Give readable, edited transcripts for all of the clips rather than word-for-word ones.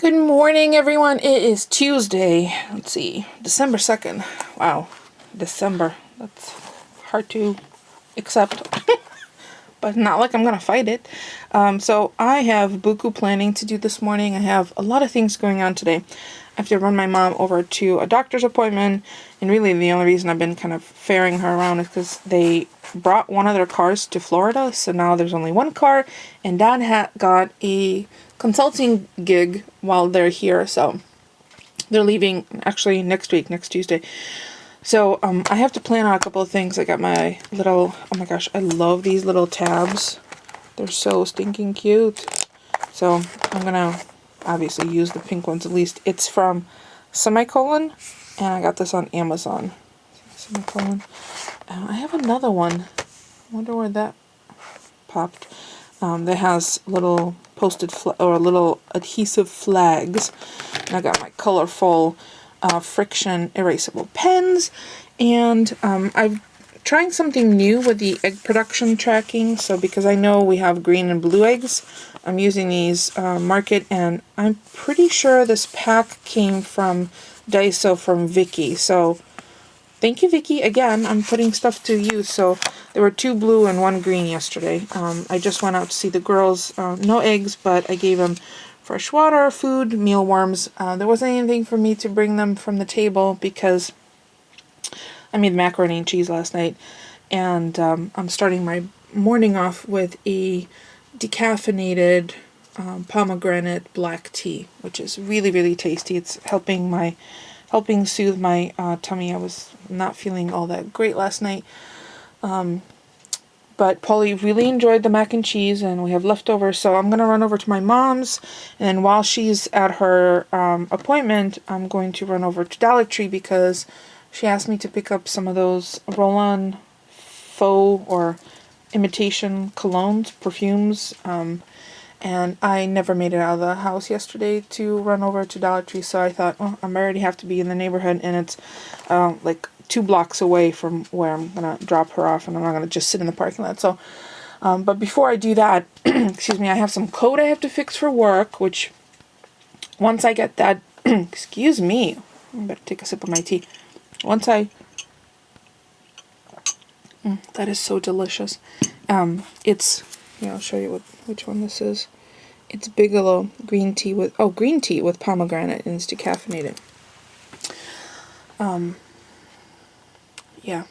Good morning, everyone. It is Tuesday. Let's see, December 2nd. Wow, December. That's hard to accept, but not like I'm going to fight it. So I have buku planning to do this morning. I have a lot of things going on today. I have to run my mom over to a doctor's appointment, and really the only reason I've been kind of ferrying her around is because they brought one of their cars to Florida, so now there's only one car, and Dad got a consulting gig while they're here, so they're leaving actually next week, next Tuesday. So I have to plan out a couple of things. I got my little, oh my gosh, I love these little tabs. They're so stinking cute. So I'm gonna obviously use the pink ones at least. It's from Semicolon, and I got this on Amazon. Semicolon. I have another one. I wonder where that popped. That has little posted or little adhesive flags. And I got my colorful friction erasable pens, and I'm trying something new with the egg production tracking. So because I know we have green and blue eggs, I'm using these Market, and I'm pretty sure this pack came from Daiso from Vicky. So thank you, Vicky. Again, I'm putting stuff to use. So there were 2 blue and 1 green yesterday. I just went out to see the girls. No eggs, but I gave them fresh water, food, mealworms. There wasn't anything for me to bring them from the table because I made macaroni and cheese last night. And I'm starting my morning off with a decaffeinated pomegranate black tea, which is really, really tasty. It's helping soothe my tummy. I was not feeling all that great last night. But Polly really enjoyed the mac and cheese, and we have leftovers, so I'm going to run over to my mom's, and then while she's at her appointment, I'm going to run over to Dollar Tree because she asked me to pick up some of those roll-on faux or imitation colognes, perfumes, and I never made it out of the house yesterday to run over to Dollar Tree, so I thought, well, I already have to be in the neighborhood, and it's like 2 blocks away from where I'm going to drop her off, and I'm not going to just sit in the parking lot. So, but before I do that, excuse me, I have some code I have to fix for work, which once I get that, excuse me, I better take a sip of my tea. Once I, that is so delicious. It's, yeah, I'll show you which one this is. It's Bigelow green tea with pomegranate, and it's decaffeinated. Yeah,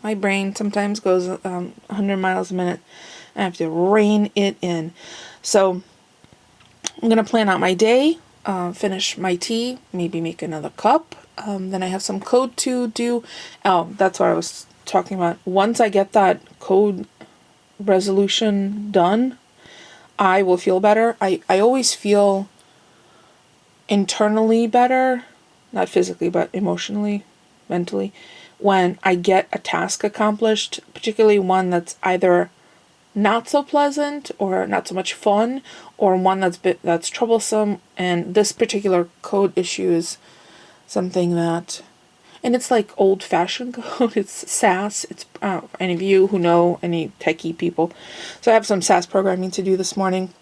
my brain sometimes goes 100 miles a minute. I have to rein it in. So I'm going to plan out my day, finish my tea, maybe make another cup. Then I have some code to do. Oh, that's what I was talking about. Once I get that code resolution done, I will feel better. I always feel internally better, not physically, but emotionally, mentally, when I get a task accomplished, particularly one that's either not so pleasant or not so much fun, or one that's troublesome. And this particular code issue is something that, and it's like old-fashioned code. It's SAS. It's any of you who know any techie people. So I have some SAS programming to do this morning.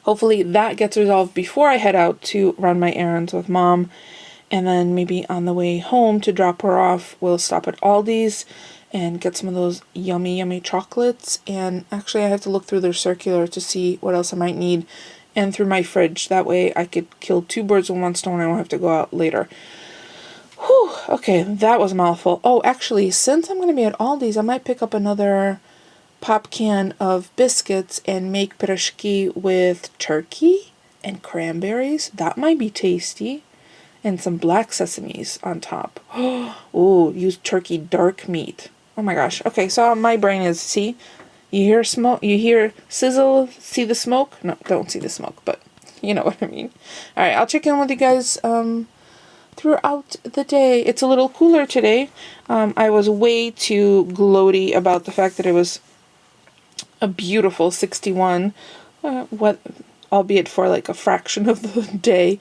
Hopefully that gets resolved before I head out to run my errands with Mom. And then maybe on the way home to drop her off, we'll stop at Aldi's and get some of those yummy, yummy chocolates. And actually I have to look through their circular to see what else I might need, and through my fridge. That way I could kill 2 birds with 1 stone. I won't have to go out later. Whew, okay, that was a mouthful. Oh, actually, since I'm going to be at Aldi's, I might pick up another pop can of biscuits and make pyrashki with turkey and cranberries. That might be tasty. And some black sesames on top. Oh, use turkey dark meat. Oh my gosh. Okay, so my brain is, see? You hear smoke? You hear sizzle? See the smoke? No, don't see the smoke, but you know what I mean. Alright, I'll check in with you guys throughout the day. It's a little cooler today. I was way too gloaty about the fact that it was a beautiful 61, albeit for like a fraction of the day.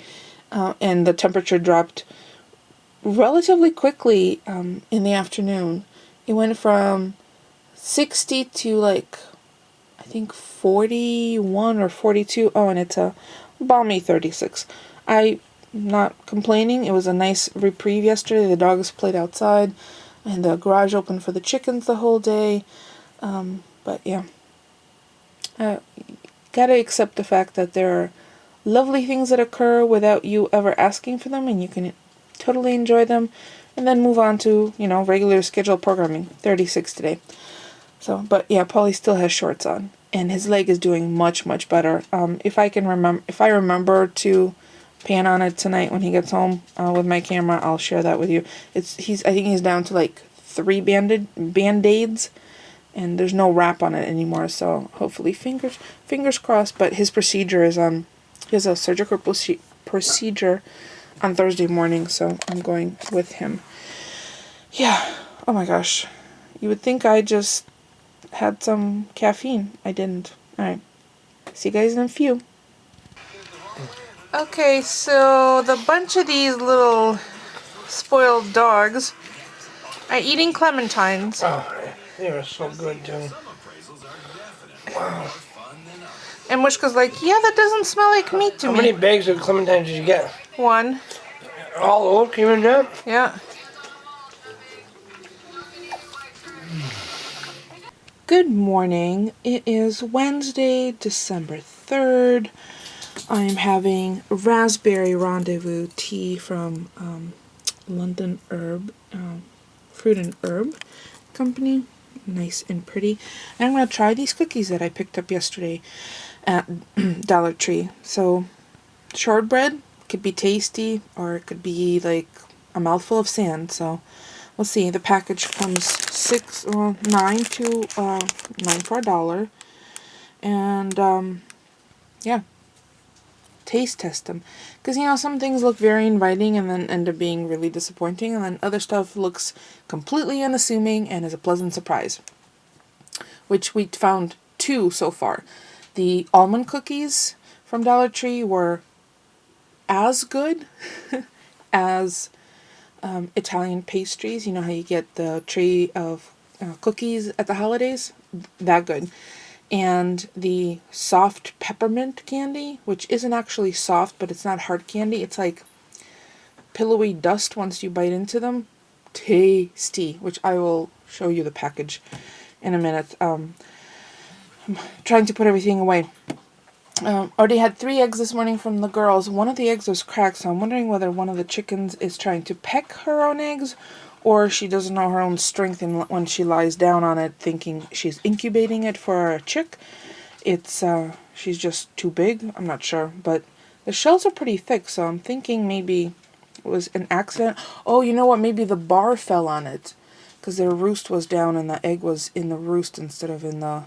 And the temperature dropped relatively quickly in the afternoon. It went from 60 to like, I think 41 or 42. Oh, and it's a balmy 36. I'm not complaining. It was a nice reprieve yesterday. The dogs played outside and the garage open for the chickens the whole day. But yeah, gotta accept the fact that there are lovely things that occur without you ever asking for them, and you can totally enjoy them, and then move on to, regular scheduled programming. 36 today. So, but yeah, Paulie still has shorts on, and his leg is doing much, much better. If I remember to pan on it tonight when he gets home with my camera, I'll share that with you. I think he's down to like 3 band-aids, and there's no wrap on it anymore. So hopefully, fingers crossed. But his procedure is he has a surgical procedure on Thursday morning, so I'm going with him. Yeah. Oh my gosh. You would think I just had some caffeine. I didn't. Alright. See you guys in a few. Okay, so the bunch of these little spoiled dogs are eating clementines. Oh, they are so good too. Wow. And Mushka's like, yeah, that doesn't smell like meat to me. How many bags of clementines did you get? 1. All old cream and dip? Yeah. Good morning. It is Wednesday, December 3rd. I'm having raspberry rendezvous tea from London Fruit and Herb Company. Nice and pretty. And I'm going to try these cookies that I picked up yesterday at Dollar Tree. So, shortbread could be tasty, or it could be like a mouthful of sand. So, we'll see. The package comes 9 for $1. And, yeah. Taste test them. Because, some things look very inviting and then end up being really disappointing. And then other stuff looks completely unassuming and is a pleasant surprise. Which we found 2 so far. The almond cookies from Dollar Tree were as good as Italian pastries. You know how you get the tray of cookies at the holidays? That good. And the soft peppermint candy, which isn't actually soft, but it's not hard candy. It's like pillowy dust once you bite into them. Tasty, which I will show you the package in a minute. I'm trying to put everything away. Already had 3 eggs this morning from the girls. One of the eggs was cracked, so I'm wondering whether one of the chickens is trying to peck her own eggs, or she doesn't know her own strength, and when she lies down on it thinking she's incubating it for a chick, she's just too big. I'm not sure, but the shells are pretty thick, so I'm thinking maybe it was an accident. Oh, you know what? Maybe the bar fell on it, because their roost was down and the egg was in the roost instead of in the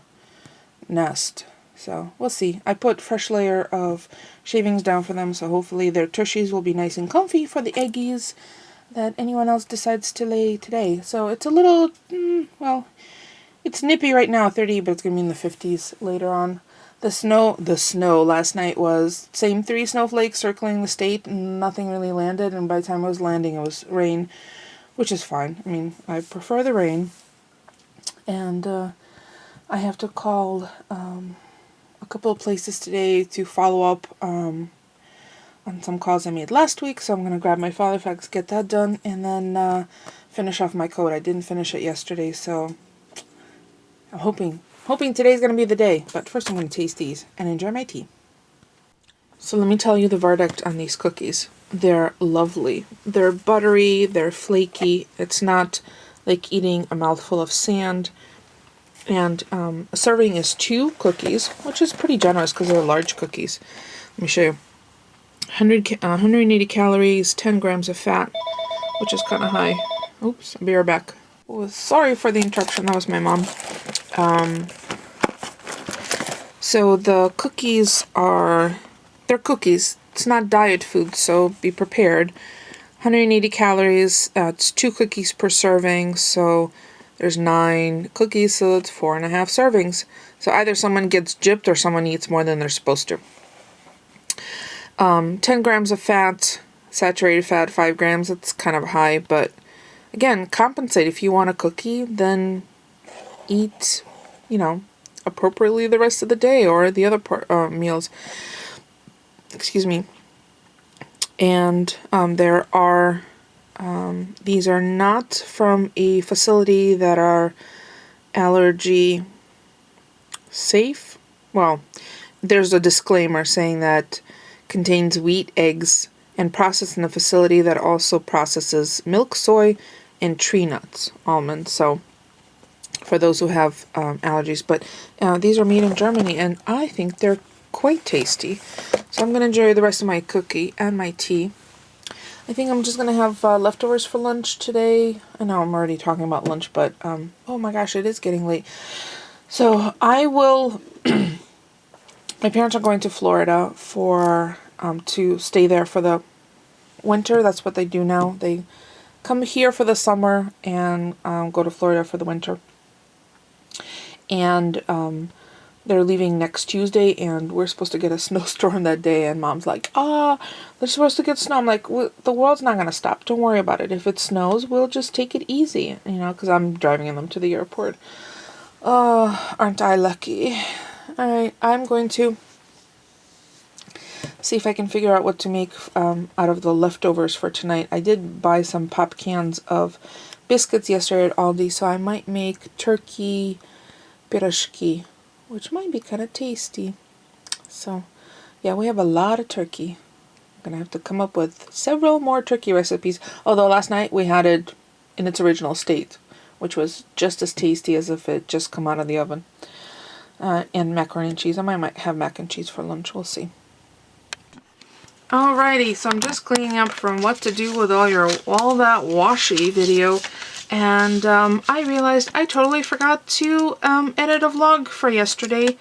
nest. So, we'll see. I put fresh layer of shavings down for them, so hopefully their tushies will be nice and comfy for the eggies that anyone else decides to lay today. So it's a little, it's nippy right now, 30, but it's going to be in the 50s later on. The snow last night was same 3 snowflakes circling the state, and nothing really landed, and by the time it was landing, it was rain, which is fine. I mean, I prefer the rain. And I have to call a couple of places today to follow up on some calls I made last week, so I'm going to grab my father facts, get that done, and then finish off my code. I didn't finish it yesterday, so I'm hoping today's going to be the day. But first I'm going to taste these and enjoy my tea. So let me tell you the verdict on these cookies. They're lovely. They're buttery, they're flaky. It's not like eating a mouthful of sand. And a serving is 2 cookies, which is pretty generous because they're large cookies. Let me show you. 180 calories, 10 grams of fat, which is kind of high. Oops, I'll be right back. Oh, sorry for the interruption, that was my mom. So the cookies they're cookies. It's not diet food, so be prepared. 180 calories, it's 2 cookies per serving, so there's 9 cookies, so it's 4.5 servings. So either someone gets gypped or someone eats more than they're supposed to. 10 grams of fat, saturated fat, 5 grams, that's kind of high, but again, compensate. If you want a cookie, then eat, appropriately the rest of the day or the other meals. excuse me. And there are, these are not from a facility that are allergy safe. Well, there's a disclaimer saying that contains wheat, eggs, and processed in a facility that also processes milk, soy, and tree nuts, almonds. So for those who have allergies, but these are made in Germany, and I think they're quite tasty. So I'm gonna enjoy the rest of my cookie and my tea. I think I'm just gonna have leftovers for lunch today. I know I'm already talking about lunch, but oh my gosh, it is getting late. So I will. My parents are going to Florida for to stay there for the winter. That's what they do now. They come here for the summer and go to Florida for the winter. And they're leaving next Tuesday, and we're supposed to get a snowstorm that day. And Mom's like, they're supposed to get snow. I'm like, the world's not going to stop. Don't worry about it. If it snows, we'll just take it easy, you know, because I'm driving them to the airport. Oh, aren't I lucky? Alright, I'm going to see if I can figure out what to make out of the leftovers for tonight. I did buy some pop cans of biscuits yesterday at Aldi, so I might make turkey pyrashki, which might be kind of tasty. So, yeah, we have a lot of turkey. I'm going to have to come up with several more turkey recipes, although last night we had it in its original state, which was just as tasty as if it just come out of the oven. And macaroni and cheese. I might have mac and cheese for lunch. We'll see. Alrighty, so I'm just cleaning up from what to do with all that washi video, and I realized I totally forgot to edit a vlog for yesterday,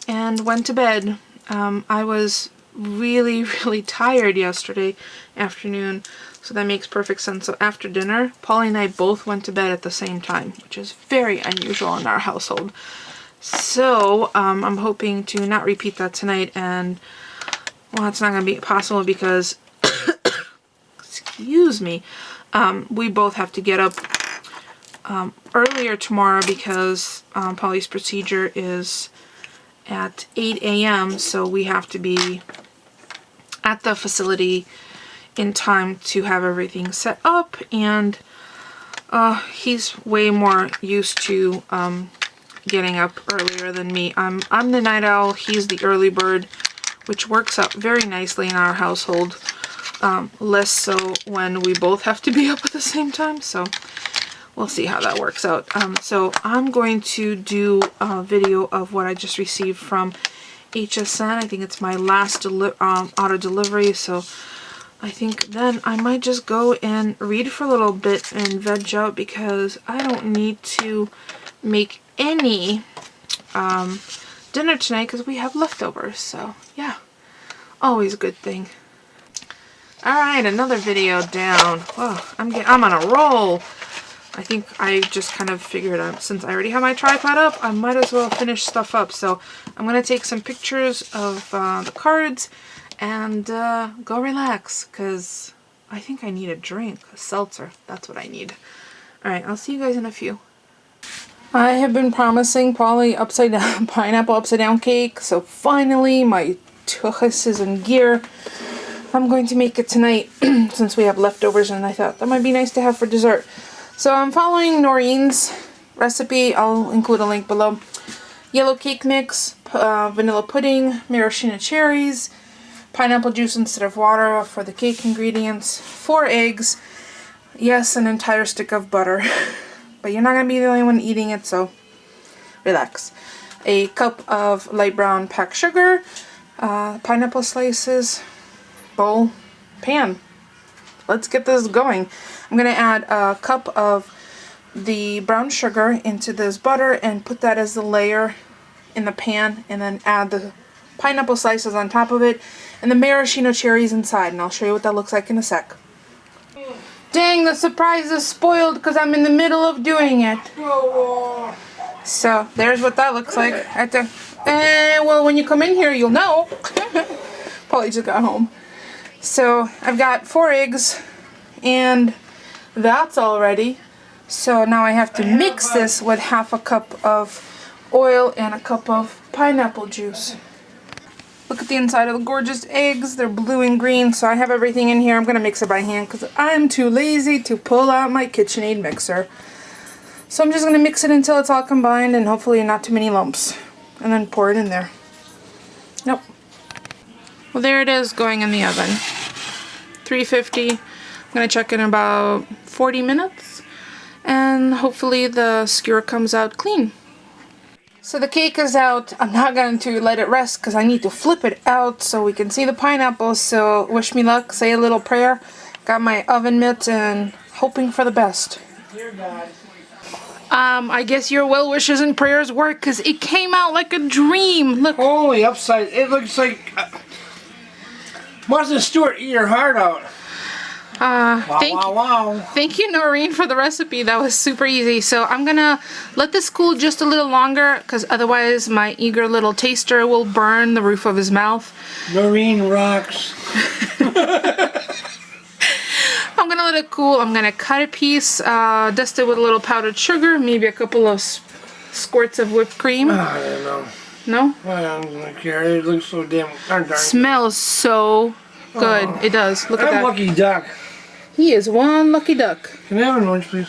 and went to bed. I was really tired yesterday afternoon, so that makes perfect sense. So after dinner, Polly and I both went to bed at the same time, which is very unusual in our household. So, I'm hoping to not repeat that tonight, and, well, it's not going to be possible because, excuse me, we both have to get up earlier tomorrow because Polly's procedure is at 8 a.m., so we have to be at the facility in time to have everything set up, and he's way more used to getting up earlier than me. I'm the night owl, he's the early bird, which works out very nicely in our household. Less so when we both have to be up at the same time, so we'll see how that works out. So I'm going to do a video of what I just received from HSN. I think it's my last auto delivery, so I think then I might just go and read for a little bit and veg out because I don't need to make any dinner tonight because we have leftovers. So yeah, always a good thing. Alright, another video down. Oh, I'm on a roll. I think I just kind of figured out, since I already have my tripod up, I might as well finish stuff up. So I'm going to take some pictures of the cards and go relax, because I think I need a drink, a seltzer. That's what I need. Alright, I'll see you guys in a few. I have been promising Polly pineapple upside down cake, so finally my tuchus is in gear. I'm going to make it tonight since we have leftovers, and I thought that might be nice to have for dessert. So I'm following Noreen's recipe. I'll include a link below. Yellow cake mix, vanilla pudding, maraschino cherries, pineapple juice instead of water for the cake ingredients, 4 eggs, yes, an entire stick of butter. But you're not going to be the only one eating it, so relax. A cup of light brown packed sugar, pineapple slices, bowl, pan. Let's get this going. I'm going to add a cup of the brown sugar into this butter and put that as the layer in the pan, and then add the pineapple slices on top of it and the maraschino cherries inside, and I'll show you what that looks like in a sec. Dang, the surprise is spoiled because I'm in the middle of doing it. So, there's what that looks like. Well, when you come in here, you'll know. Polly just got home. So, I've got 4 eggs, and that's all ready. So, now I have to mix this with half a cup of oil and a cup of pineapple juice. Look at the inside of the gorgeous eggs. They're blue and green, so I have everything in here. I'm going to mix it by hand because I'm too lazy to pull out my KitchenAid mixer. So I'm just going to mix it until it's all combined and hopefully not too many lumps. And then pour it in there. Nope. Well, there it is going in the oven. 350. I'm going to check in about 40 minutes. And hopefully the skewer comes out clean. So the cake is out. I'm not going to let it rest because I need to flip it out so we can see the pineapples. So wish me luck. Say a little prayer. Got my oven mitt and hoping for the best. Dear God. I guess your well wishes and prayers work because it came out like a dream. Look. Holy upside. It looks like Martha Stewart eat her heart out. Thank you, Noreen, for the recipe. That was super easy. So I'm gonna let this cool just a little longer because otherwise my eager little taster will burn the roof of his mouth. Noreen rocks. I'm gonna let it cool. I'm gonna cut a piece, dust it with a little powdered sugar, maybe a couple of squirts of whipped cream. I don't know. No? I don't care. It looks so damn darn. Smells so good. It does. Look at I'm that. lucky duck. He is one lucky duck. Can I have an orange, please?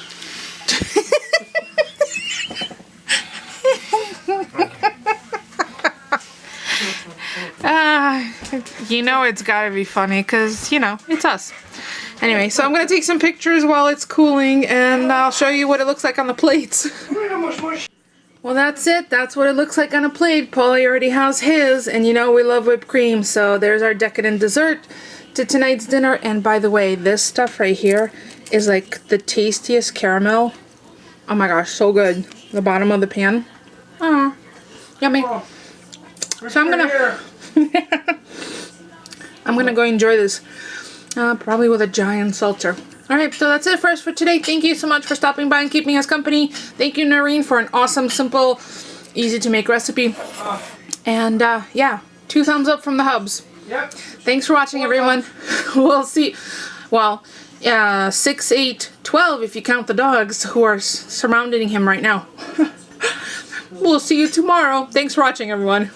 You know it's gotta be funny because, you know, it's us. Anyway, so I'm gonna take some pictures while it's cooling and I'll show you what it looks like on the plates. Well, that's it. That's what it looks like on a plate. Paulie already has his, and you know we love whipped cream, so there's our decadent dessert to tonight's dinner. And by the way, this stuff right here is like the tastiest caramel. Oh my gosh, so good. The bottom of the pan. Oh, yummy. So I'm gonna go enjoy this, probably with a giant seltzer. Alright, so that's it for us for today. Thank you so much for stopping by and keeping us company. Thank you, Noreen, for an awesome, simple, easy to make recipe. And yeah, 2 thumbs up from the hubs. Yep. Thanks for watching, everyone. We'll see. Well, 6, 8, 12 if you count the dogs who are surrounding him right now. We'll see you tomorrow. Thanks for watching, everyone.